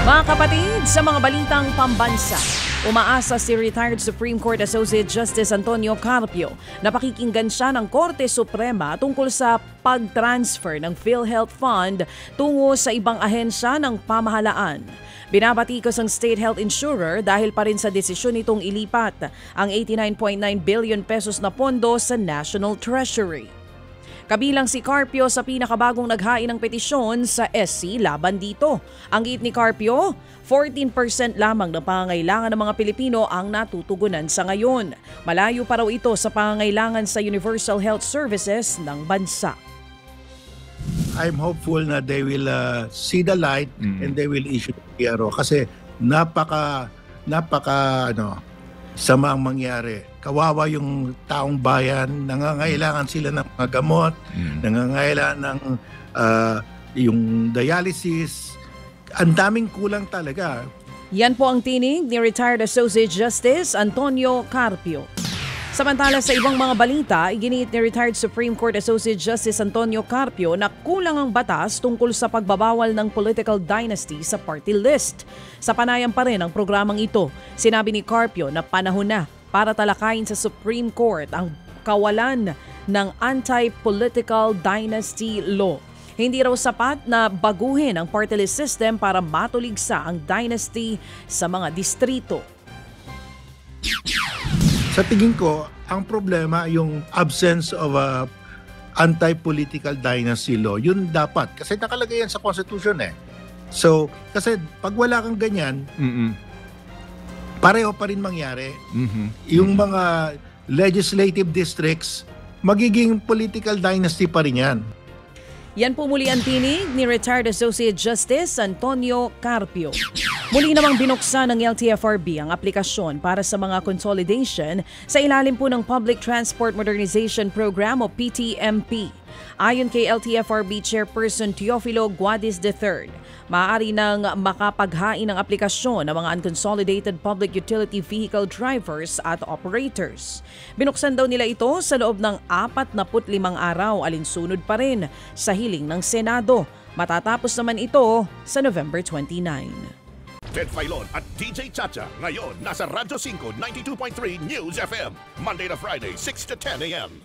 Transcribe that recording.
Mga kapatid, sa mga balitang pambansa, umaasa si retired Supreme Court Associate Justice Antonio Carpio na pakikinggan siya ng Korte Suprema tungkol sa pag-transfer ng PhilHealth Fund tungo sa ibang ahensya ng pamahalaan. Binabatikos ang state health insurer dahil pa rin sa desisyon nitong ilipat ang 89.9 billion pesos na pondo sa National Treasury. Kabilang si Carpio sa pinakabagong naghain ng petisyon sa SC laban dito. Ang giit ni Carpio, 14% lamang ng pangangailangan ng mga Pilipino ang natutugunan sa ngayon. Malayo pa raw ito sa pangangailangan sa Universal Health Services ng bansa. I'm hopeful na they will see the light and they will issue the PRO kasi napaka sama ang mangyari. Kawawa yung taong bayan, nangangailangan sila ng mga gamot, nangangailangan ng yung dialysis. Ang daming kulang talaga. Yan po ang tinig ni retired Associate Justice Antonio Carpio. Samantala sa ibang mga balita, iginiit ni retired Supreme Court Associate Justice Antonio Carpio na kulang ang batas tungkol sa pagbabawal ng political dynasty sa party list. Sa panayam pa rin ang programang ito, sinabi ni Carpio na panahon na para talakayin sa Supreme Court ang kawalan ng anti-political dynasty law. Hindi raw sapat na baguhin ang party list system para matuligsa ang dynasty sa mga distrito. Sa tingin ko, ang problema yung absence of a anti-political dynasty law. Yun dapat. Kasi nakalagay yan sa Constitution eh. So, kasi pag wala kang ganyan, pareho pa rin mangyari. Yung mga legislative districts, magiging political dynasty pa rin yan. Yan po muli ang tinig ni retired Associate Justice Antonio Carpio. Muli namang binuksan ng LTFRB ang aplikasyon para sa mga consolidation sa ilalim po ng Public Transport Modernization Program o PTMP. Ayon kay LTFRB Chairperson Teofilo Guadis III, maaari nang makapaghain ng aplikasyon ng mga unconsolidated public utility vehicle drivers at operators. Binuksan daw nila ito sa loob ng 45 araw, alinsunod pa rin sa hiling ng Senado. Matatapos naman ito sa November 29. Ted Filon at DJ Chacha ngayon nasa Radyo 5 92.3 News FM Monday to Friday 6 to 10 a.m.